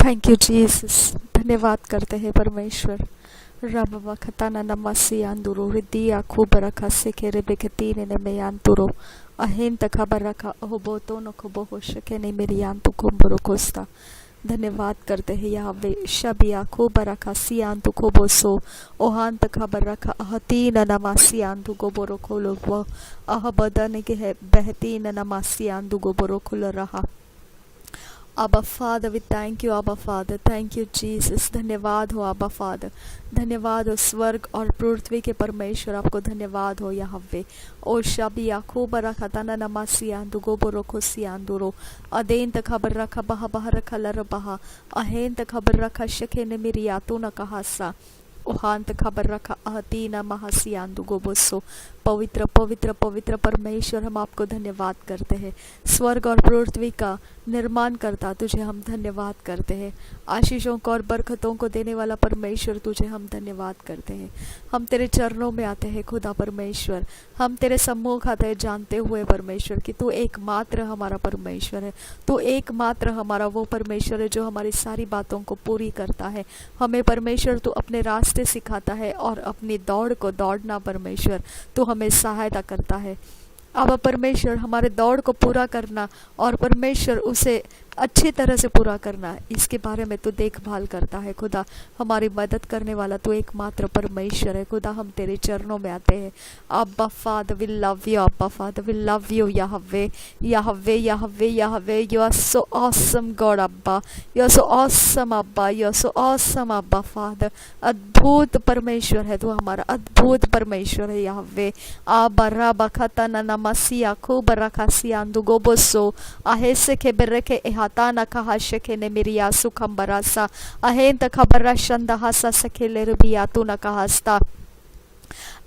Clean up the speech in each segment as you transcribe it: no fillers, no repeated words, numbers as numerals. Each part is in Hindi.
Thank you Jesus. धन्यवाद करते हैं परमेश्वर। रब वखताना नमसी अंदुरो रिदिया खूब रखा सिखे रे बेकतीने ने में अंतुरो अहें तखबर रखा ओबोतो न खुबो हो सके ने मेरी अंतु कुंबरो कोस्ता। धन्यवाद करते हैं यहावे शबिया खूब रखा सी अंतु कोबोसो ओहान तखबर रखा अहतीन नमासी अंतु गोबरो खोलो वो अह बदन के है बहतीन नमासी अंतु गोबरो खोल रहा। Abba Father, we thank you, Abba Father. Thank you, Jesus. धन्यवाद हो Abba Father. धन्यवाद हो स्वर्ग और पृथ्वी के परमेश्वर, आपको धन्यवाद हो यहोवे। ओ शबी याकूब रखताना नमासी आंदु गोबरो खुशी आंदुरो अदेन तक खबर रखा बहा बहा रखा लर बहा अहेन तक खबर रखा शके ने मेरी यातु न कहासा ओहान तक खबर रखा अहतीना महासी आंदु गोबोसो। पवित्र पवित्र पवित्र परमेश्वर, हम आपको धन्यवाद करते हैं। स्वर्ग और पृथ्वी का निर्माण करता तुझे हम धन्यवाद करते हैं। आशीषों को और बरकतों को देने वाला परमेश्वर, तुझे हम धन्यवाद करते हैं। हम तेरे चरणों में आते हैं खुदा परमेश्वर, हम तेरे सम्मुख आते हैं जानते हुए परमेश्वर कि तू एकमात्र हमारा परमेश्वर है। तू एकमात्र हमारा वो परमेश्वर है जो हमारी सारी बातों को पूरी करता है। हमें परमेश्वर तू अपने रास्ते सिखाता है और अपनी दौड़ को दौड़ना परमेश्वर तू हमें सहायता करता है। अब परमेश्वर हमारे दौड़ को पूरा करना और परमेश्वर उसे अच्छी तरह से पूरा करना, इसके बारे में तू देखभाल करता है। खुदा हमारी मदद करने वाला तू एकमात्र परमेश्वर है। खुदा हम तेरे चरणों में आते हैं। Abba father we love you, अब्बा father we love you Yahweh Yahweh Yahweh Yahweh. You are so awesome God Abba, you are so awesome Abba, you are so awesome Abba father. अद्भुत परमेश्वर है तू, हमारा अद्भुत परमेश्वर है यहोवे। अब्बा रबा खतना नमसिया खूब रखासी आंदु गोबोसो आहेसे के बेरके ताना कहा शके ने मिरिया सुखम बरासा अहें तखबर शंदा हसा सखेले रुबिया तू न कहस्ता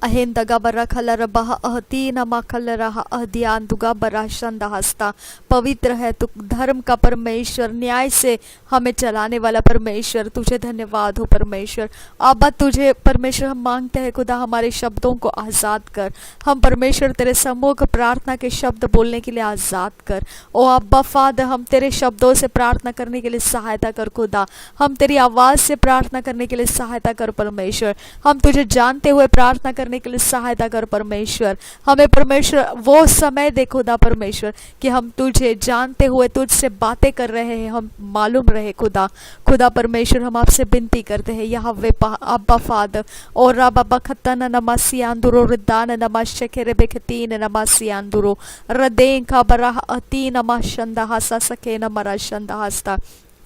अहें दगा बरा खलर बहा अहती नमा खलर अहदियान दुगा बरा शंदा हस्ता। पवित्र है तू, धर्म का परमेश्वर, न्याय से हमें चलाने वाला परमेश्वर, तुझे धन्यवाद हो परमेश्वर। आबा तुझे परमेश्वर हम मांगते हैं खुदा हमारे शब्दों को आज़ाद कर। हम परमेश्वर तेरे सम्मुख प्रार्थना के शब्द बोलने के लिए आज़ाद कर। ओ अब्बा फादर, हम तेरे शब्दों से प्रार्थना करने के लिए सहायता कर खुदा। हम तेरी आवाज़ से प्रार्थना करने के लिए सहायता कर परमेश्वर। हम तुझे जानते हुए प्रार्थना करने के लिए सहायता कर परमेश्वर। हमें परमेश्वर वो समय दे खुदा परमेश्वर कि हम तुझे जानते हुए तुझसे बातें कर रहे हैं, हम मालूम रहे खुदा। खुदा परमेश्वर हम आपसे विनती करते हैं यहोवे अब्बा फादर और रबा बखतना नमसी आंदुरो रदान नमशकेरे बेखतीन नमसी आंदुरो रदें का बरा अति नमशंदा हसा सके नमरा शंदा हस्ता।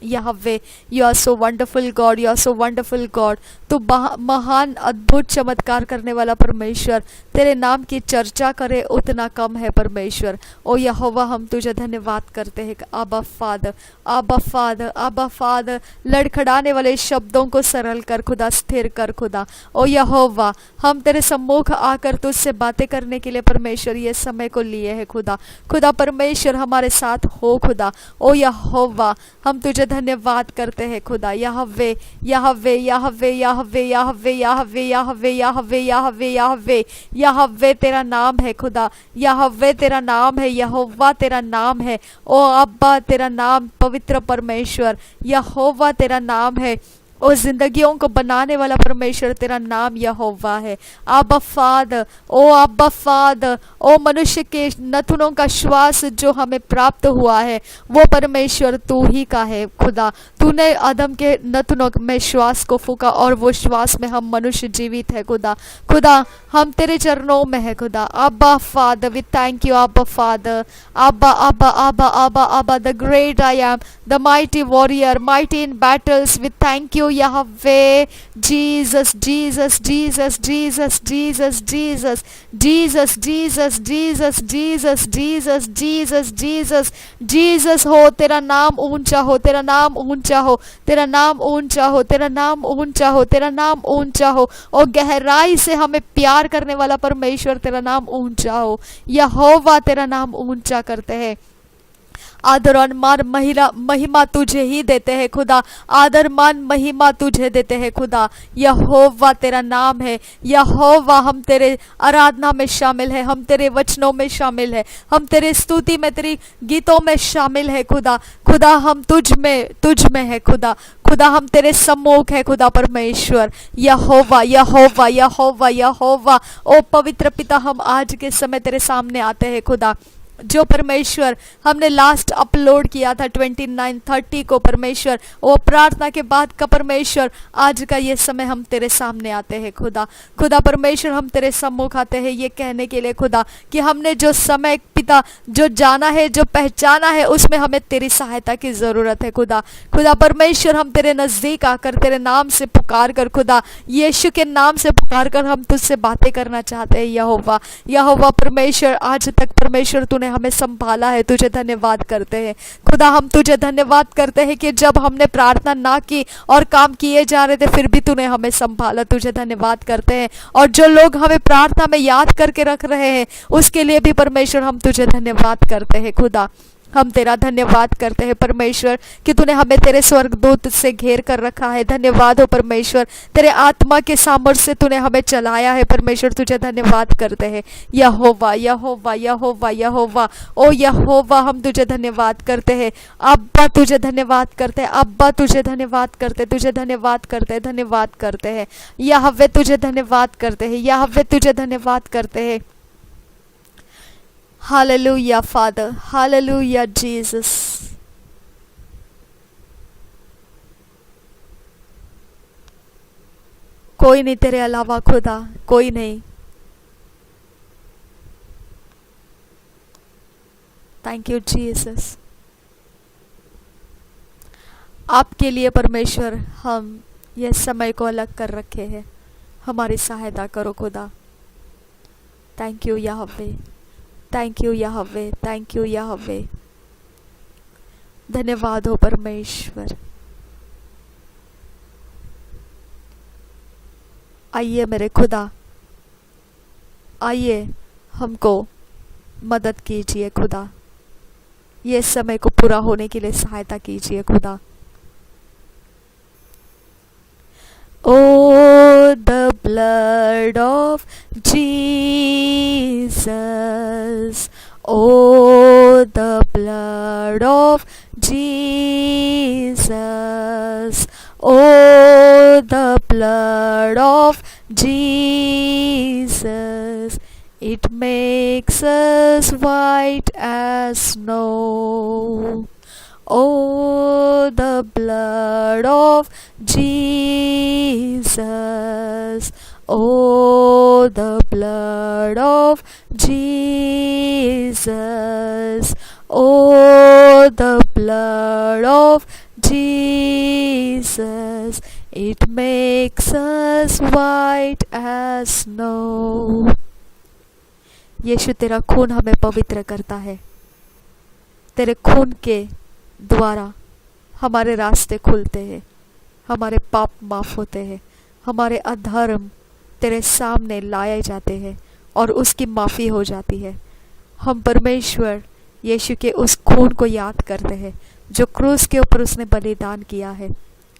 यहोवे you are so wonderful God, you are so wonderful God. तू महान अद्भुत चमत्कार करने वाला परमेश्वर, तेरे नाम की चर्चा करे उतना कम है परमेश्वर। ओ यहोवा हम तुझे धन्यवाद करते हैं। आबा फादर आबा फादर आबा फादर, लड़खड़ाने वाले शब्दों को सरल कर खुदा, स्थिर कर खुदा। ओ यहोवा हम तेरे सम्मुख आकर तुझसे बातें करने के लिए परमेश्वर ये समय को लिए है खुदा। खुदा परमेश्वर हमारे साथ हो खुदा। ओ यहोवा हम तुझे धन्यवाद करते हैं खुदा। यहोवे Yahweh Yahweh Yahweh Yahweh Yahweh Yahweh Yahweh Yahweh Yahweh यहोवे तेरा नाम है खुदा। यहोवे तेरा नाम है, यहोवा तेरा नाम है। ओ अब्बा तेरा नाम पवित्र परमेश्वर, यहोवा तेरा नाम है। ओ जिंदगियों को बनाने वाला परमेश्वर तेरा नाम यहोवा है। अब्बा फादर, ओ अब्बा फादर, ओ मनुष्य के नथुनों का श्वास जो हमें प्राप्त हुआ है वो परमेश्वर तू ही का है खुदा। तूने आदम के नथुनों में श्वास को फूका और वो श्वास में हम मनुष्य जीवित है खुदा। खुदा हम तेरे चरणों में है खुदा। अब्बा फादर वी थैंक यू अब्बा फादर। अब्बा अब्बा अब्बा अब्बा अब्बा the great I am, the mighty warrior, mighty in battles, we thank you Yahweh, Jesus, Jesus, Jesus, Jesus, Jesus, Jesus, Jesus, Jesus, Jesus, Jesus, Jesus, Jesus, Jesus, Jesus हो। तेरा नाम ऊंचा हो, तेरा नाम ऊंचा हो, तेरा नाम ऊंचा हो, तेरा नाम ऊंचा हो, तेरा नाम ऊंचा हो। और गहराई से हमें प्यार करने वाला परमेश्वर तेरा नाम ऊंचा हो। यहोवा तेरा नाम ऊंचा करते हैं। आदर और मान महिमा तुझे ही देते हैं खुदा। आदर मान महिमा तुझे देते हैं खुदा। यहोवा तेरा नाम है। यहोवा हम तेरे आराधना में शामिल है, हम तेरे वचनों में शामिल है, हम तेरे स्तुति में, तेरी गीतों में शामिल है खुदा। खुदा हम तुझ में है खुदा। खुदा हम तेरे सम्मुख है खुदा परमेश्वर। यहोवा यहोवा यहोवा यहोवा। ओ पवित्र पिता, हम आज के समय तेरे सामने आते हैं खुदा। जो परमेश्वर हमने लास्ट अपलोड किया था 29:30 को परमेश्वर, वो प्रार्थना के बाद का परमेश्वर, आज का ये समय हम तेरे सामने आते हैं खुदा। खुदा परमेश्वर हम तेरे सम्मुख आते हैं ये कहने के लिए खुदा कि हमने जो समय पिता जो जाना है, जो पहचाना है, उसमें हमें तेरी सहायता की ज़रूरत है खुदा। खुदा परमेश्वर हम तेरे नज़दीक आकर तेरे नाम से पुकार कर खुदा, यीशु के नाम से पुकार कर हम तुझसे बातें करना चाहते हैं यहोवा। यहोवा परमेश्वर आज तक परमेश्वर तूने हमें संभाला है, तुझे धन्यवाद करते हैं खुदा। हम तुझे धन्यवाद करते हैं कि जब हमने प्रार्थना ना की और काम किए जा रहे थे फिर भी तूने हमें संभाला, तुझे धन्यवाद करते हैं। और जो लोग हमें प्रार्थना में याद करके रख रहे हैं उसके लिए भी परमेश्वर हम तुझे धन्यवाद करते हैं खुदा। हम तेरा धन्यवाद करते हैं परमेश्वर कि तूने हमें तेरे स्वर्गदूत से घेर कर रखा है। धन्यवाद हो परमेश्वर, तेरे आत्मा के सामर्थ्य से तूने हमें चलाया है परमेश्वर, तुझे धन्यवाद करते हैं यहोवा यहोवा यहोवा यहोवा। ओ यहोवा हम तुझे धन्यवाद करते हैं। अब्बा तुझे धन्यवाद करते हैं, अब्बा तुझे धन्यवाद करते, तुझे धन्यवाद करते, धन्यवाद करते हैं यहोवा, तुझे धन्यवाद करते हैं यहोवा, तुझे धन्यवाद करते हैं। Hallelujah, Father. Hallelujah, Jesus. कोई नहीं तेरे अलावा खुदा, कोई नहीं। Thank you Jesus. आपके लिए परमेश्वर हम यह समय को अलग कर रखे हैं, हमारी सहायता करो खुदा। थैंक यू यहोवा, थैंक यू यहोवा, थैंक यू यहोवा। धन्यवाद हो परमेश्वर। आइए मेरे खुदा, आइए हमको मदद कीजिए खुदा, ये समय को पूरा होने के लिए सहायता कीजिए खुदा। Oh, the blood of Jesus. Oh, the blood of Jesus. Oh, the blood of Jesus. It makes us white as snow. Oh, the blood of Jesus. Oh, the blood of Jesus. Oh, the blood of Jesus. It makes us white as snow. यीशु तेरा खून हमें पवित्र करता है। तेरे खून के द्वारा हमारे रास्ते खुलते हैं, हमारे पाप माफ होते हैं, हमारे अधर्म तेरे सामने लाए जाते हैं और उसकी माफ़ी हो जाती है। हम परमेश्वर यीशु के उस खून को याद करते हैं जो क्रूस के ऊपर उसने बलिदान किया है।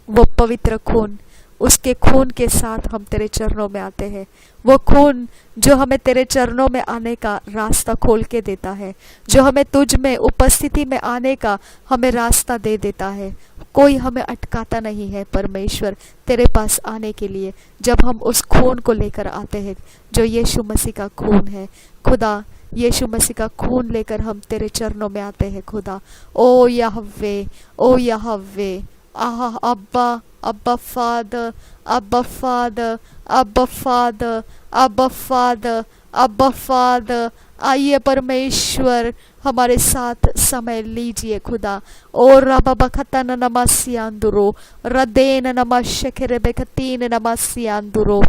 वो पवित्र खून, उसके खून के साथ हम तेरे चरणों में आते हैं। वो खून जो हमें तेरे चरणों में आने का रास्ता खोल के देता है, जो हमें तुझ में उपस्थिति में आने का हमें रास्ता दे देता है। कोई हमें अटकाता नहीं है परमेश्वर तेरे पास आने के लिए, जब हम उस खून को लेकर आते हैं जो यीशु मसीह का खून है। खुदा यीशु मसीह का खून लेकर हम तेरे चरणों में आते हैं खुदा। ओ यहोवे, ओ यहोवे, आहा अब्बा, अब्बा फादर, अब्बा फादर, अब्बा फादर, अब्बा फादर, अब्बा फादर। आइए परमेश्वर हमारे साथ समय लीजिए खुदा। ओ रबा बखतन नमस्यांदुरो, रदेन नमस्यखेरे बेखतीन नमस्यांदुरो।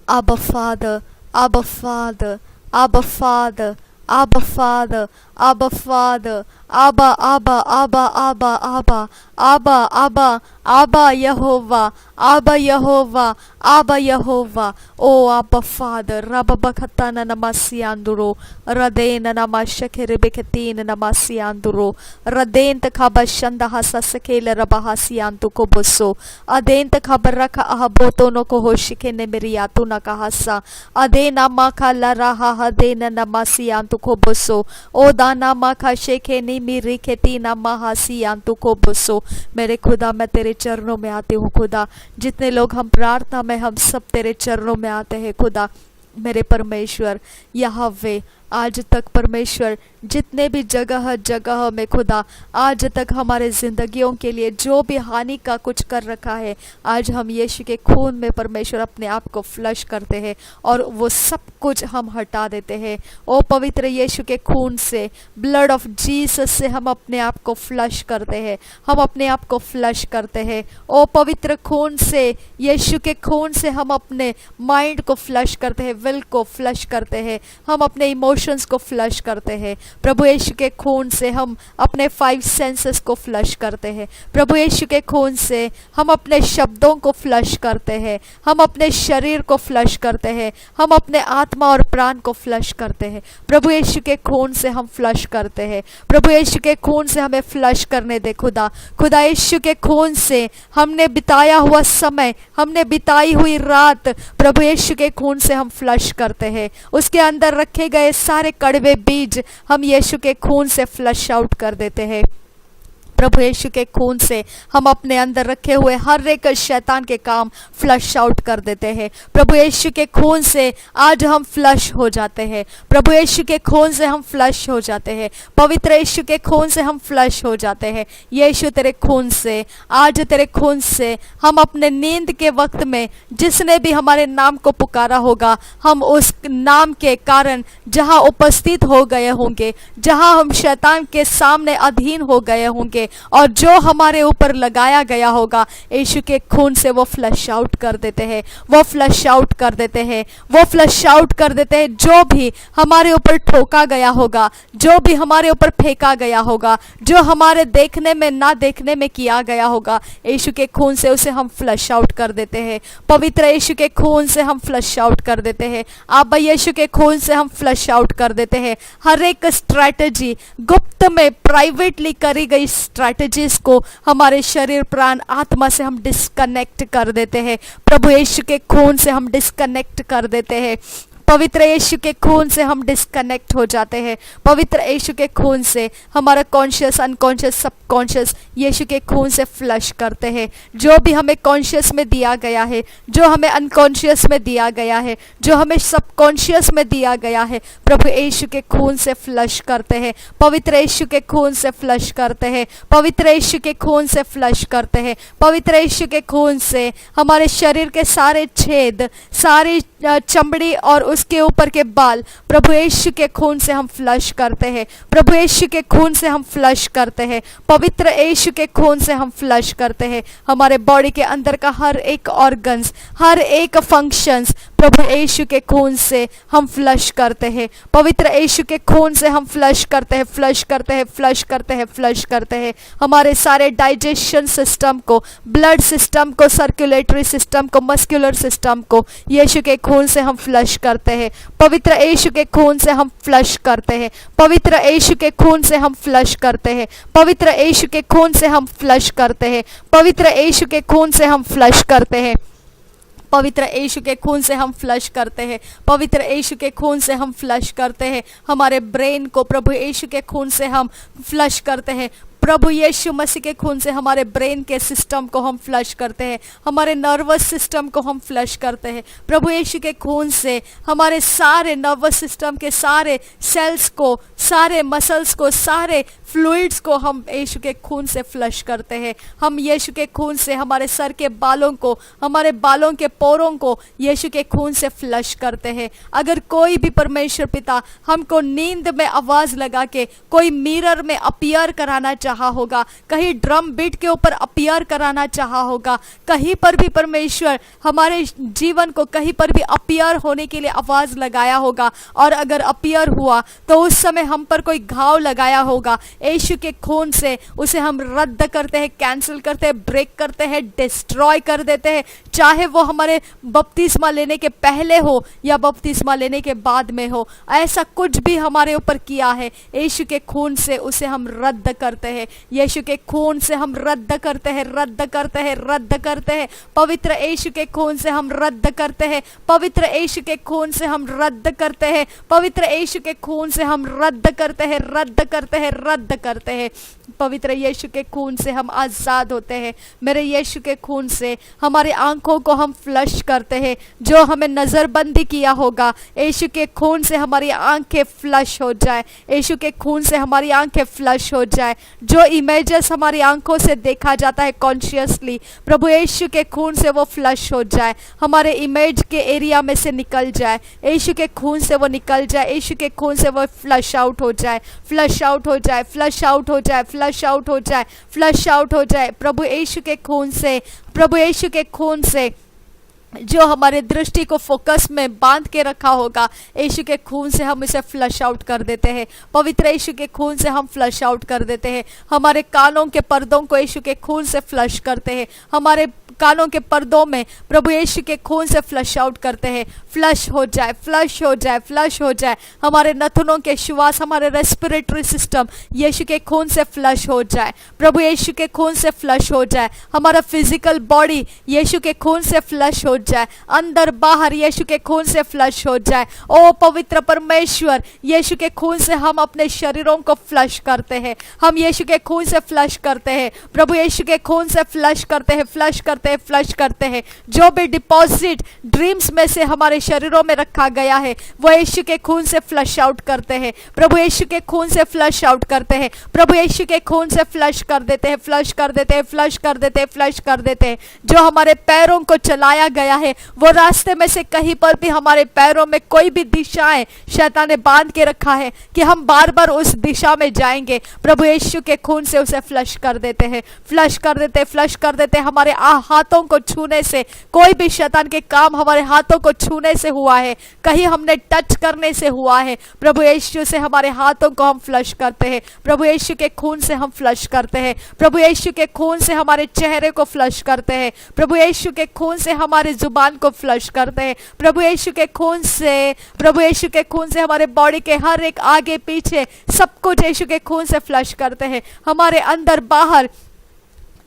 Abba Father, Abba Father, Abba Father, Abba Father, Abba Father, Abba, Abba, Abba, Abba, Abba, Abba, Abba, Abba Yehovah, Abba Yehovah, Abba Yehovah. Oh Abba Father, Rababakatana namasianduro, Radena namashakeribeketin namasianduro, Radenta kabashanda hasasakela rabahasiantu koboso, Adenta kabaraka ahaboto no kohoshike nemiriatu nakahasa, Adena makala raha hadena namasiantu koboso, O दाना माखा शेखे नी मेरी खेती ना महासी आंतु को बसो। मेरे खुदा मैं तेरे चरणों में आती हूँ खुदा, जितने लोग हम प्रार्थना में हम सब तेरे चरणों में आते हैं खुदा। मेरे परमेश्वर यहोवे आज तक परमेश्वर जितने भी जगह जगह में खुदा आज तक हमारे ज़िंदगियों के लिए जो भी हानि का कुछ कर रखा है, आज हम यीशु के खून में परमेश्वर अपने आप को फ्लश करते हैं और वो सब कुछ हम हटा देते हैं। ओ पवित्र यीशु के खून से, ब्लड ऑफ जीसस से हम अपने आप को फ्लश करते हैं, हम अपने आप को फ्लश करते हैं। ओ पवित्र खून से, यीशु के खून से हम अपने माइंड को फ्लश करते हैं, विल को फ्लश करते हैं, हम अपने इमोशंस को फ्लश करते हैं। प्रभु यीशु के खून से हम अपने 5 सेंसेस को फ्लश करते हैं। प्रभु यीशु के खून से हम अपने शब्दों को फ्लश करते हैं, हम अपने शरीर को फ्लश करते हैं, हम अपने आत्मा और प्राण को फ्लश करते हैं। प्रभु यीशु के खून से हम फ्लश करते हैं। प्रभु यीशु के खून से हमें फ्लश करने दे खुदा। खुदा यीशु के खून से हमने बिताया हुआ समय, हमने बिताई हुई रात, प्रभु यीशु के खून से हम फ्लश करते हैं। उसके अंदर रखे गए सारे कड़वे बीज हम यीशु के खून से फ्लश आउट कर देते हैं। प्रभु यीशु के खून से हम अपने अंदर रखे हुए हर एक शैतान के काम फ्लश आउट कर देते हैं। प्रभु यीशु के खून से आज हम फ्लश हो जाते हैं। प्रभु यीशु के खून से हम फ्लश हो जाते हैं। पवित्र यीशु के खून से हम फ्लश हो जाते हैं। यीशु तेरे खून से, आज तेरे खून से हम अपने नींद के वक्त में जिसने भी हमारे नाम को पुकारा होगा, हम उस नाम के कारण जहाँ उपस्थित हो गए होंगे, जहाँ हम शैतान के सामने अधीन हो गए होंगे और जो हमारे ऊपर लगाया गया होगा, यीशु के खून से वो फ्लश आउट कर देते हैं, वो फ्लश आउट कर देते हैं, वो फ्लश आउट कर देते हैं। जो भी हमारे ऊपर ठोका गया होगा, जो भी हमारे ऊपर फेंका गया होगा, जो हमारे देखने में ना देखने में किया गया होगा, यीशु के खून से उसे हम फ्लश आउट कर देते हैं। पवित्र यीशु के खून से हम फ्लश आउट कर देते हैं। आबा यीशु के खून से हम फ्लश आउट कर देते हैं। हर एक स्ट्रैटेजी, गुप्त में प्राइवेटली करी गई स्ट्रैटेजीज को हमारे शरीर, प्राण, आत्मा से हम डिस्कनेक्ट कर देते हैं। प्रभु यीशु के खून से हम डिस्कनेक्ट कर देते हैं। पवित्र यीशु के खून से हम डिस्कनेक्ट हो जाते हैं। पवित्र यीशु के खून से हमारा कॉन्शियस, अनकॉन्शियस, सबकॉन्शियस यीशु के खून से फ्लश करते हैं। जो भी हमें कॉन्शियस में दिया गया है, जो हमें अनकॉन्शियस में दिया गया है, जो हमें सबकॉन्शियस में दिया गया है, प्रभु यीशु के खून से फ्लश करते हैं। पवित्र यीशु के खून से फ्लश करते हैं। पवित्र यीशु के खून से फ्लश करते हैं। पवित्र यीशु के खून से हमारे शरीर के सारे छेद, सारी चमड़ी और उसके ऊपर के बाल, प्रभु यीशु के खून से हम फ्लश करते हैं। प्रभु यीशु के खून से हम फ्लश करते हैं। पवित्र यीशु के खून से हम फ्लश करते हैं। हमारे बॉडी के अंदर का हर एक ऑर्गन्स, हर एक फंक्शंस, प्रभु यीशु के खून से हम फ्लश करते हैं। पवित्र यीशु के खून से हम फ्लश करते हैं, फ्लश करते हैं, फ्लश करते हैं, फ्लश करते हैं। हमारे सारे डाइजेशन सिस्टम को, ब्लड सिस्टम को, सर्कुलेटरी सिस्टम को, मस्कुलर सिस्टम को यीशु के खून से हम फ्लश करते हैं। पवित्र यीशु के खून से हम फ्लश करते हैं। पवित्र यीशु के खून से हम फ्लश करते हैं। पवित्र यीशु के खून से हम फ्लश करते हैं। पवित्र यीशु के खून से हम फ्लश करते हैं। पवित्र यीशु के खून से हम फ्लश करते हैं। पवित्र यीशु के खून से हम फ्लश करते हैं। हमारे ब्रेन को प्रभु यीशु के खून से हम फ्लश करते हैं। प्रभु यीशु मसीह के खून से हमारे ब्रेन के सिस्टम को हम फ्लश करते हैं। हमारे नर्वस सिस्टम को हम फ्लश करते हैं। प्रभु यीशु के खून से हमारे सारे नर्वस सिस्टम के सारे सेल्स को, सारे मसल्स को, सारे फ्लूइड्स को हम यीशु के खून से फ्लश करते हैं। हम यीशु के खून से हमारे सर के बालों को, हमारे बालों के पोरों को यीशु के खून से फ्लश करते हैं। अगर कोई भी परमेश्वर पिता हमको नींद में आवाज लगा के कोई मिरर में अपीयर कराना चाहा होगा, कहीं ड्रम बीट के ऊपर अपीयर कराना चाहा होगा, कहीं पर भी परमेश्वर हमारे जीवन को कहीं पर भी अपीयर होने के लिए आवाज लगाया होगा, और अगर अपीयर हुआ तो उस समय हम पर कोई घाव लगाया होगा, यीशु के खून से उसे हम रद्द करते हैं, कैंसिल करते हैं, ब्रेक करते हैं, डिस्ट्रॉय कर देते हैं। चाहे वो हमारे बपतिस्मा लेने के पहले हो या बपतिस्मा लेने के बाद में हो, ऐसा कुछ भी हमारे ऊपर किया है, यीशु के खून से उसे हम रद्द करते हैं। यीशु के खून से हम रद्द करते हैं, रद्द करते हैं, रद्द करते हैं। पवित्र यीशु के खून से हम रद्द करते हैं, पवित्र यीशु के खून से हम रद्द करते हैं, पवित्र यीशु के खून से हम रद्द करते हैं, रद्द करते हैं, रद्द करते हैं। पवित्र यीशु के खून से हम आजाद होते हैं। मेरे यीशु के खून से हमारी आंखों को हम फ्लश करते हैं, जो हमें नजरबंदी किया होगा, यीशु के खून से हमारी आंखें फ्लश हो जाए, यीशु के खून से हमारी आंखें फ्लश हो जाए। जो इमेजेस हमारी आंखों से देखा जाता है कॉन्शियसली, प्रभु यीशु के खून से वो फ्लश हो जाए, हमारे इमेज के एरिया में से निकल जाए, यीशु के खून से वो निकल जाए, यीशु के खून से वो फ्लश आउट हो जाए, फ्लश आउट हो जाए, फ्लश आउट हो जाए, फ्लश आउट हो जाए, फ्लश आउट हो जाए। प्रभु यीशु के खून से, प्रभु यीशु के खून से जो हमारे दृष्टि को फोकस में बांध के रखा होगा, यीशु के खून से हम इसे फ्लश आउट कर देते हैं। पवित्र यीशु के खून से हम फ्लश आउट कर देते हैं। हमारे कानों के पर्दों को यीशु के खून से फ्लश करते हैं, हमारे कानों के पर्दों में प्रभु यीशु के खून से फ्लश आउट करते हैं। फ्लश हो जाए, फ्लश हो जाए, फ्लश हो जाए। हमारे नथुनों के श्वास, हमारे रेस्पिरेटरी सिस्टम यीशु के खून से फ्लश हो जाए, प्रभु यीशु के खून से फ्लश हो जाए। हमारा फिजिकल बॉडी यीशु के खून से फ्लश हो जाए, अंदर बाहर यीशु के खून से फ्लश हो जाए। ओ पवित्र परमेश्वर, यीशु के खून से हम अपने शरीरों को फ्लश करते हैं, हम यीशु के खून से फ्लश करते हैं, प्रभु यीशु के खून से फ्लश करते हैं, फ्लश करते हैं, फ्लश करते हैं। जो भी डिपॉजिट ड्रीम्स में से हमारे शरीरों में रखा गया है, वो यीशु के खून से फ्लश आउट करते हैं, प्रभु यीशु के खून से फ्लश आउट करते हैं, प्रभु यीशु के खून से फ्लश कर देते हैं, फ्लश कर देते हैं, फ्लश कर देते हैं, फ्लश कर देते हैं। जो हमारे पैरों को चलाया गया है, वो रास्ते में से कहीं पर भी हमारे पैरों में कोई भी दिशाएं शैतान ने बांध के रखा है कि हम बार बार उस दिशा में जाएंगे, प्रभु यीशु के खून से उसे फ्लश कर देते हैं, फ्लश कर देते हैं, फ्लश कर देते हैं। हमारे हाथों को छूने से, कोई भी शैतान के काम हमारे हाथों को छूने से हुआ है, कहीं हमने टच करने से हुआ है, प्रभु यीशु से हमारे हाथों को हम फ्लश करते हैं, प्रभु यीशु के खून से हम फ्लश करते हैं, प्रभु यीशु के खून से हमारे चेहरे को फ्लश करते हैं, प्रभु यीशु के खून से हमारे जुबान को फ्लश करते हैं, प्रभु यीशु के खून से, प्रभु यीशु के खून से हमारे बॉडी के हर एक आगे पीछे सब कुछ यीशु के खून से फ्लश करते हैं। हमारे अंदर बाहर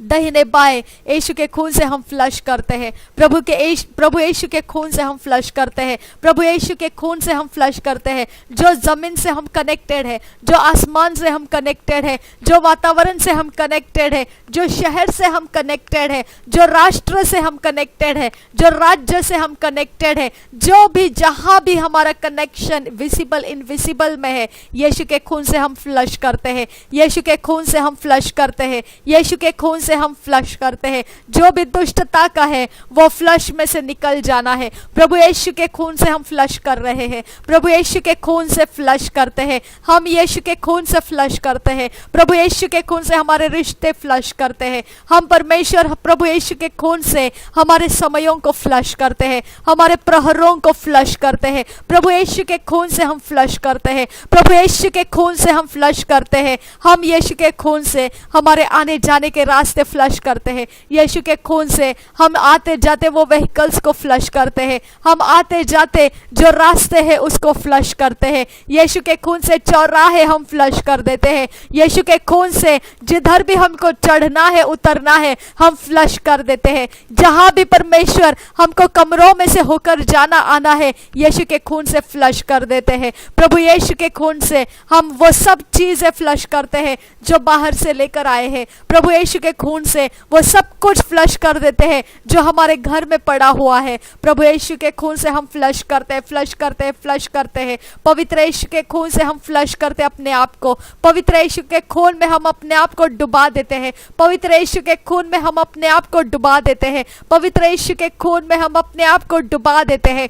दाहिने बाएं यीशु के खून से हम फ्लश करते हैं, प्रभु यीशु के खून से हम फ्लश करते हैं, प्रभु यीशु के खून से हम फ्लश करते हैं। जो जमीन से हम कनेक्टेड है, जो आसमान से हम कनेक्टेड है, जो वातावरण से हम कनेक्टेड है, जो शहर से हम कनेक्टेड है, जो राष्ट्र से हम कनेक्टेड है, जो राज्य से हम कनेक्टेड है, जो भी जहां भी हमारा कनेक्शन विजिबल इनविजिबल में है, यीशु के खून से हम फ्लश करते हैं, यीशु के खून से हम फ्लश करते हैं, यीशु के खून से हम फ्लश करते हैं। जो भी दुष्टता का है वो फ्लश में से निकल जाना है। प्रभु यीशु के खून से हम फ्लश कर रहे हैं, प्रभु यीशु के खून से फ्लश करते हैं, हम यीशु के खून से फ्लश करते हैं, प्रभु यीशु के खून से हमारे रिश्ते फ्लश करते हैं। हम परमेश्वर प्रभु यीशु के खून से हमारे समयों को फ्लश करते हैं, हमारे प्रहरों को फ्लश करते हैं, प्रभु यीशु के खून से हम फ्लश करते हैं, प्रभु यीशु के खून से हम फ्लश करते हैं। हम यीशु के खून से हमारे आने जाने के रास्ते फ्लश करते हैं, यीशु के खून से हम आते जाते वो व्हीकल्स को फ्लश करते हैं, हम आते जाते जो रास्ते हैं उसको फ्लश करते हैं। यीशु के खून से चौराहे हम फ्लश कर देते हैं, यीशु के खून से जिधर भी हमको चढ़ना है उतरना है हम फ्लश कर देते हैं। जहां भी परमेश्वर हमको कमरों में से होकर जाना आना है, यीशु के खून से फ्लश कर देते हैं। प्रभु यीशु के खून से हम वो सब चीजें फ्लश करते हैं जो बाहर से लेकर आए हैं। प्रभु यीशु के खून से वो सब कुछ फ्लश कर देते हैं जो हमारे घर में पड़ा हुआ है। प्रभु यीशु के खून से हम फ्लश करते हैं, फ्लश करते हैं, फ्लश करते हैं। पवित्र यीशु के खून से हम फ्लश करते हैं अपने आप को। पवित्र यीशु के खून में हम अपने आप को डुबा देते हैं। पवित्र यीशु के खून में हम अपने आप को डुबा देते हैं। पवित्र यीशु के खून में हम अपने आप को डुबा देते हैं।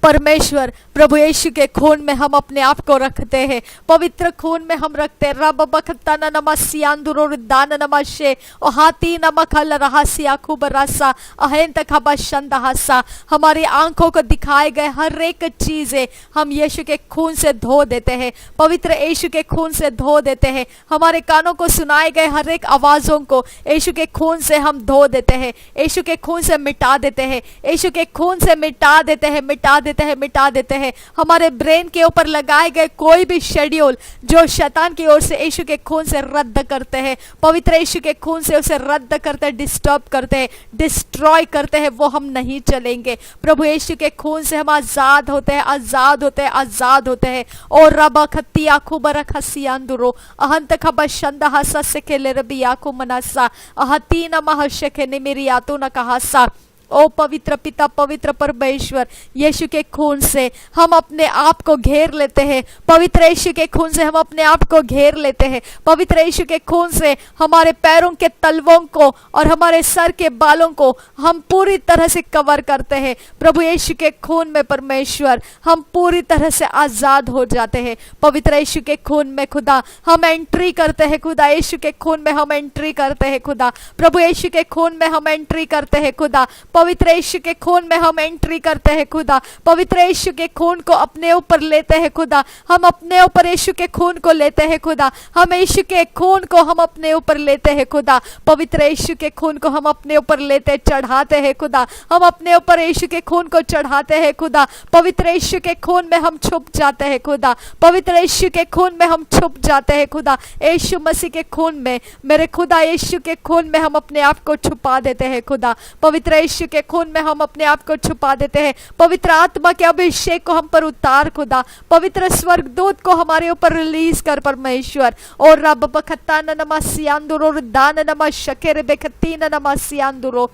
परमेश्वर प्रभु यीशु के खून में हम अपने आप को रखते हैं, पवित्र खून में हम रखते हैं। रब बखताना नमस्यान्दुरो दान नमस्ये ओ हाथी नमखल रहस्या खूब रसा अहेंत खबा शंदहसा। हमारी आंखों को दिखाए गए हर एक चीजें हम यीशु के खून से धो देते हैं, पवित्र यीशु के खून से धो देते हैं। हमारे कानों को सुनाए गए हर एक आवाजों को यीशु के खून से हम धो देते हैं, यीशु के खून से मिटा देते हैं, यीशु के खून से मिटा देते हैं, मिटा देते हैं, मिटा देते हैं। हमारे ब्रेन के ऊपर लगाए गए कोई भी शेड्यूल जो शैतान की ओर से यीशु के खून से रद्द करते हैं, पवित्र यीशु के खून से उसे रद्द करते हैं, डिस्टर्ब करते हैं, डिस्ट्रॉय करते हैं, वो हम नहीं चलेंगे। प्रभु यीशु के खून से हम आजाद होते हैं, आजाद होते हैं, आजाद होते हैं। और रबा खत्तिया खुबर खसियांदुरो अहंत खबर शंदा हसा से खेले रबी आखु मनसा अहतीन महशके ने मेरी आतु न कहासा। ओ पवित्र पिता, पवित्र परमेश्वर, यीशु के खून से हम अपने आप को घेर लेते हैं, पवित्र यीशु के खून से हम अपने आप को घेर लेते हैं, पवित्र यीशु के खून से हमारे पैरों के तलवों को और हमारे सर के बालों को हम पूरी तरह से कवर करते हैं। प्रभु यीशु के खून में परमेश्वर हम पूरी तरह से आजाद हो जाते हैं। पवित्र यीशु के खून में खुदा हम एंट्री करते हैं, खुदा यीशु के खून में हम एंट्री करते हैं, खुदा प्रभु यीशु के खून में हम एंट्री करते हैं, खुदा पवित्र यीशु के खून में हम एंट्री करते हैं, खुदा पवित्र यीशु के खून को अपने ऊपर लेते हैं, खुदा हम अपने ऊपर यीशु के खून को लेते हैं, खुदा हम यीशु के खून को हम अपने ऊपर लेते हैं, खुदा पवित्र यीशु के खून को हम अपने ऊपर लेते चढ़ाते हैं, खुदा हम अपने ऊपर यीशु के खून को चढ़ाते हैं, खुदा पवित्र यीशु के खून में हम छुप जाते हैं, खुदा पवित्र यीशु के खून में हम छुप जाते हैं, खुदा यीशु मसीह के खून में, मेरे खुदा यीशु के खून में हम अपने आप को छुपा देते हैं, खुदा पवित्र यीशु के खून में हम अपने आप को छुपा देते हैं। पवित्र आत्मा के अभिषेक को हम पर उतार, खुदा पवित्र स्वर्गदूत को हमारे ऊपर रिलीज कर परमेश्वर। और रब बखत्ता नमस्यान्दुरो दान नमस्शकेरे बेखतीन नमस्यान्दुरो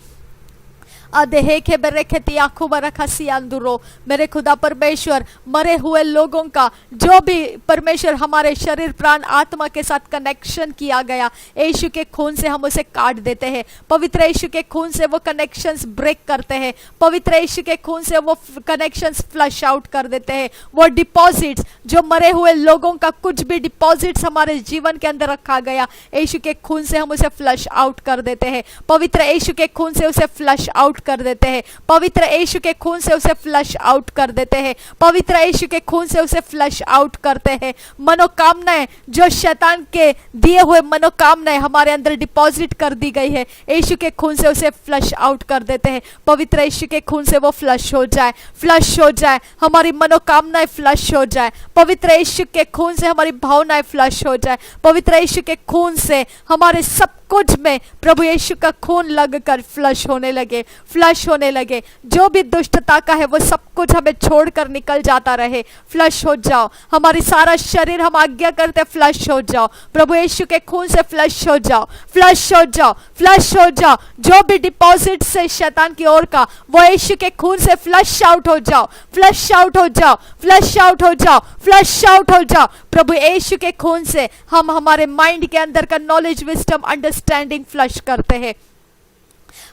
अदेहे के बरकती आंखों बरखसी अंदुरो। मेरे खुदा परमेश्वर, मरे हुए लोगों का जो भी परमेश्वर हमारे शरीर प्राण आत्मा के साथ कनेक्शन किया गया, यीशु के खून से हम उसे काट देते हैं, पवित्र यीशु के खून से वो कनेक्शंस ब्रेक करते हैं, पवित्र यीशु के खून से वो कनेक्शंस फ्लश आउट कर देते हैं। वो डिपॉजिट्स जो मरे हुए लोगों का कुछ भी डिपॉजिट्स हमारे जीवन के अंदर रखा गया, यीशु के खून से हम उसे फ्लश आउट कर देते हैं, पवित्र यीशु के खून से उसे फ्लश आउट कर देते हैं, पवित्र यीशु के खून से उसे फ्लश आउट कर देते हैं, पवित्र यीशु के खून से उसे फ्लश आउट करते हैं। मनोकामनाएं जो शैतान के दिए हुए मनोकामनाएं हमारे अंदर डिपॉजिट कर दी गई है, यीशु के खून से उसे फ्लश आउट कर देते हैं। पवित्र यीशु के खून से वो फ्लश हो जाए, फ्लश हो जाए, हमारी मनोकामनाएं फ्लश हो जाए, पवित्र यीशु के खून से हमारी भावनाएं फ्लश हो जाए, पवित्र यीशु के खून से हमारे सब कुछ में प्रभु यीशु का खून लगकर फ्लश होने लगे, फ्लश होने लगे। जो भी दुष्टता का है वो सब कुछ हमें छोड़कर निकल जाता रहे। फ्लश हो जाओ, हमारी सारा शरीर हम आज्ञा करते फ्लश हो जाओ, प्रभु यीशु के खून से फ्लश हो जाओ, फ्लश हो जाओ, फ्लश हो जाओ। जो भी डिपॉजिट से शैतान की ओर का, वो यीशु के खून से फ्लश आउट हो जाओ, फ्लश आउट हो जाओ, फ्लश आउट हो जाओ, फ्लश आउट हो जाओ। प्रभु यीशु के खून से हम हमारे माइंड के अंदर का नॉलेज, विजडम, अंडरस्टैंडिंग फ्लश करते हैं।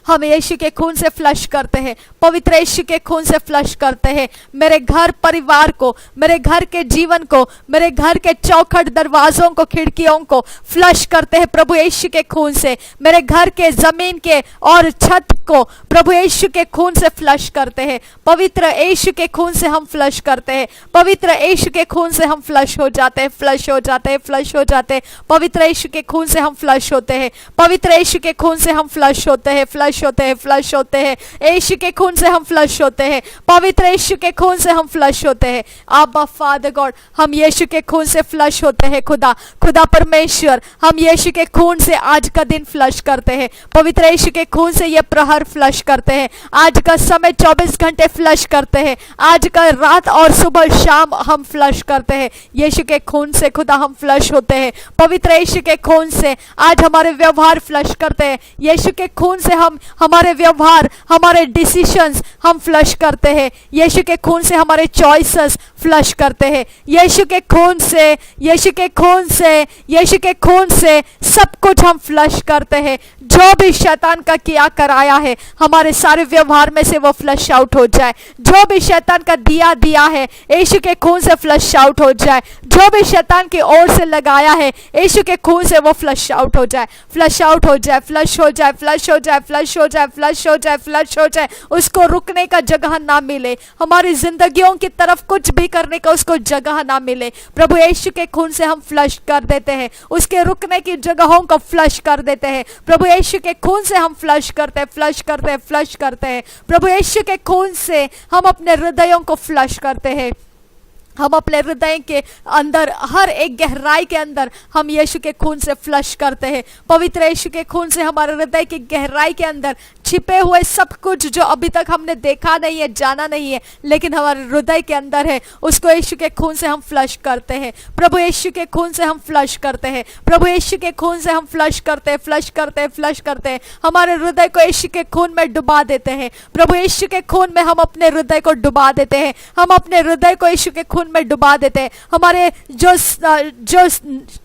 हम यीशु के खून से फ्लश करते हैं, पवित्र यीशु के खून से फ्लश करते हैं। मेरे घर परिवार को, मेरे घर के जीवन को, मेरे घर के चौखट दरवाजों को, खिड़कियों को फ्लश करते हैं प्रभु यीशु के खून से। मेरे घर के जमीन के और छत को प्रभु यीशु के खून से फ्लश करते हैं। पवित्र यीशु के खून से हम फ्लश करते हैं, पवित्र यीशु के खून से हम फ्लश हो जाते हैं, फ्लश हो जाते हैं, फ्लश हो जाते हैं। पवित्र यीशु के खून से हम फ्लश होते हैं, पवित्र यीशु के खून से हम फ्लश होते हैं, फ्लश होते हैं, फ्लश होते हैं। यीशु के खून से हम फ्लश होते हैं, पवित्र यीशु के खून से हम फ्लश होते हैं। आबा फादर गॉड, हम यीशु के खून से फ्लश होते हैं। खुदा खुदा परमेश्वर, हम यीशु के खून से आज का दिन फ्लश करते हैं, पवित्र यीशु के खून से ये प्रहर फ्लश करते हैं, आज का समय 24 घंटे फ्लश करते हैं, आज का रात और सुबह शाम हम फ्लश करते हैं। यीशु के खून से खुदा हम फ्लश होते हैं, पवित्र यीशु के खून से आज हमारे व्यवहार फ्लश करते हैं। यीशु के खून से हम हमारे व्यवहार, हमारे डिसीजंस हम फ्लश करते हैं। यीशु के खून से हमारे चॉइसेस फ्लश करते हैं। यीशु के खून से, यीशु के खून से, यीशु के खून से सब कुछ हम फ्लश करते हैं। जो भी शैतान का किया कराया है हमारे सारे व्यवहार में से वो फ्लश आउट हो जाए। जो भी शैतान का दिया है यीशु के खून से फ्लश आउट हो जाए। जो भी शैतान की ओर से लगाया है यीशु के खून से वो फ्लश आउट हो जाए, फ्लश आउट हो जाए, फ्लश हो जाए, फ्लश हो जाए, फ्लश हो जाए, फ्लश हो जाए, फ्लश हो जाए। उसको रुकने का जगह ना मिले, हमारी जिंदगियों की तरफ कुछ भी करने का उसको जगह ना मिले। प्रभु यीशु के खून से हम फ्लश कर देते हैं, उसके रुकने की जगहों को फ्लश कर देते हैं। प्रभु यीशु के खून से हम फ्लश करते हैं, फ्लश करते हैं, फ्लश करते हैं। प्रभु यीशु के खून से हम अपने हृदयों को फ्लश करते हैं। हम अपने हृदय के अंदर, हर एक गहराई के अंदर हम यीशु के खून से फ्लश करते हैं। पवित्र यीशु के खून से हमारे हृदय की गहराई के अंदर छिपे हुए सब कुछ जो अभी तक हमने देखा नहीं है, जाना नहीं है, लेकिन हमारे हृदय के अंदर है, उसको यीशु के खून से हम फ्लश करते हैं। प्रभु यीशु के खून से हम फ्लश करते हैं, प्रभु यीशु के खून से हम फ्लश करते हैं, फ्लश करते हैं, फ्लश करते हैं। हमारे हृदय को यीशु के खून में डुबा देते हैं। प्रभु यीशु के खून में हम अपने हृदय को डुबा देते हैं, हम अपने हृदय को यीशु के खून में डुबा देते हैं। हमारे जो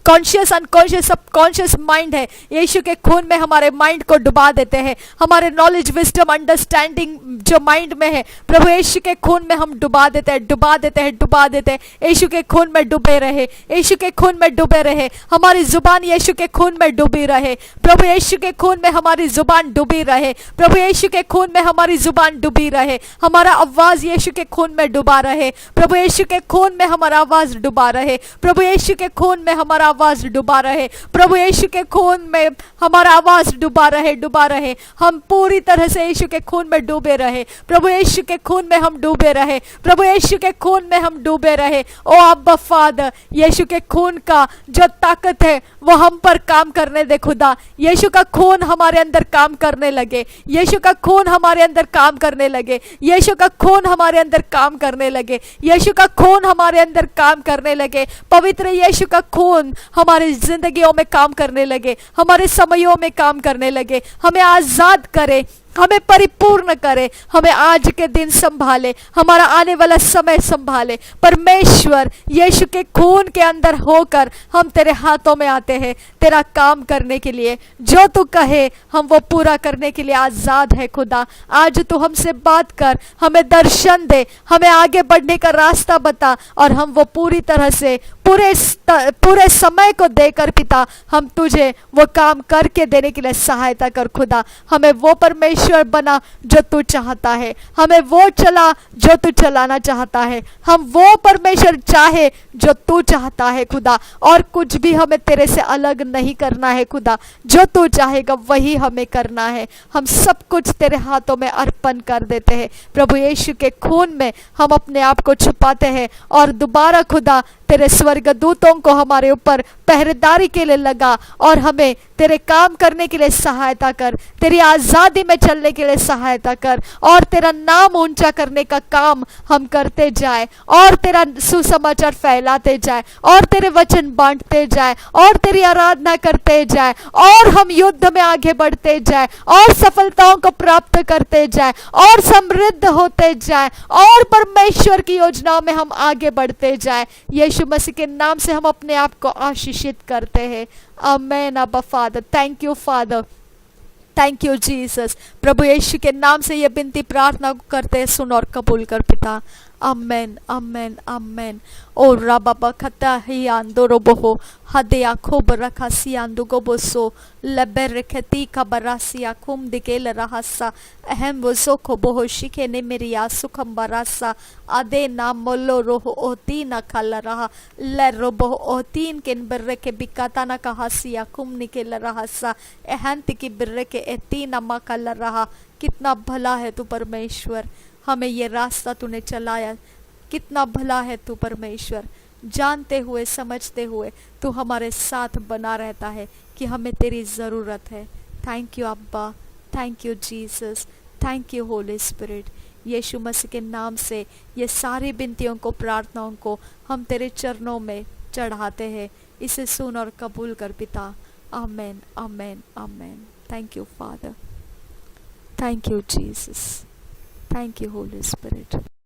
कॉन्शियस, अनकॉन्शियस, सबकॉन्शियस माइंड है यीशु के खून में हमारे माइंड को डुबा देते हैं। हमारे नॉलेज, विजडम, अंडरस्टैंडिंग जो माइंड में है प्रभु यीशु के खून में हम डुबा देते हैं, डुबा देते हैं, डुबा देते हैं। यीशु के खून में डूबे रहे, यीशु के खून में डूबे रहे। हमारी जुबान यीशु के खून में डूबी रहे, प्रभु यीशु के खून में हमारी जुबान डूबी रहे, प्रभु यीशु के खून में हमारी जुबान डूबी रहे। हमारा आवाज यीशु के खून में डुबा रहे, प्रभु यीशु के खून में हमारा आवाज डुबा रहे, प्रभु यीशु के खून में हमारा आवाज डुबा रहे, प्रभु यीशु के खून में हमारा आवाज डुबा रहे, डुबा रहे। हम पूरी तरह से यीशु के खून में डूबे रहे, प्रभु यीशु के खून में हम डूबे रहे, प्रभु यीशु के खून में हम डूबे रहे। ओ अब्बा फादर, यीशु के खून का जो ताकत है वो हम पर काम करने दे खुदा। यीशु का खून हमारे अंदर काम करने लगे, यीशु का खून हमारे अंदर काम करने लगे, यीशु का खून हमारे अंदर काम करने लगे, यीशु का खून हमारे अंदर काम करने लगे। पवित्र यीशु का खून हमारी जिंदगियों में काम करने लगे, हमारे समयों में काम करने लगे। हमें आजाद करे, हमें परिपूर्ण करे, हमें आज के दिन संभाले, हमारा आने वाला समय संभाले। परमेश्वर, यीशु के खून के अंदर होकर हम तेरे हाथों में आते हैं तेरा काम करने के लिए। जो तू कहे हम वो पूरा करने के लिए आजाद है खुदा। आज तू हमसे बात कर, हमें दर्शन दे, हमें आगे बढ़ने का रास्ता बता, और हम वो पूरी तरह से पूरे समय को देकर पिता हम तुझे वो काम करके देने के लिए सहायता कर खुदा। हमें वो परमेश्वर बना जो तू चाहता है, हमें वो चला जो तू चलाना चाहता है, हम वो परमेश्वर चाहे जो तू चाहता है खुदा। और कुछ भी हमें तेरे से अलग नहीं करना है खुदा, जो तू चाहेगा वही हमें करना है। हम सब कुछ तेरे हाथों में अर्पण कर देते हैं, प्रभु यीशु के खून में हम अपने आप को छुपाते हैं। और दोबारा खुदा तेरे स्वर्गदूतों को हमारे ऊपर पहरेदारी के लिए लगा, और हमें तेरे काम करने के लिए सहायता कर, तेरी आज़ादी में चलने के लिए सहायता कर, और तेरा नाम ऊंचा करने का काम हम करते जाए, और तेरा सुसमाचार फैलाते जाए, और तेरे वचन बांटते जाए, और तेरी आराधना करते जाए, और हम युद्ध में आगे बढ़ते जाए, और सफलताओं को प्राप्त करते जाए, और समृद्ध होते जाए, और परमेश्वर की योजनाओं में हम आगे बढ़ते जाए। यीशु मसीह के नाम से हम अपने आप को आशीषित करते हैं। आमेन। अब्बा father, thank you father, thank you Jesus. प्रभु यीशु के नाम से ये बिनती प्रार्थना करते हैं, सुन और कबूल कर पिता। Amen, amen, amen. O rababa kata hiandoro boho hadea kobra kasiando goboso lebereketi kabarasi akum digel rahasa ahem wozoko boho shike ne meria sukam barasa ade namolo roho otina kala raha le robo otin ken bereke bikata na kahasi akum nikel rahasa ehanti की बिर्रे के एतीना makala रहा. कितना भला है तू परमेश्वर, हमें ये रास्ता तूने चलाया. कितना भला है तू परमेश्वर, जानते हुए समझते हुए तू हमारे साथ बना रहता है कि हमें तेरी ज़रूरत है. थैंक यू अब्बा, thank you Jesus, thank you holy spirit. यीशु मसीह के नाम से ये सारी विनतियों को, प्रार्थनाओं को हम तेरे चरणों में चढ़ाते हैं. इसे सुन और कबूल कर पिता. आमेन, आमेन, आमेन. Thank you father, thank you Jesus, thank you holy spirit.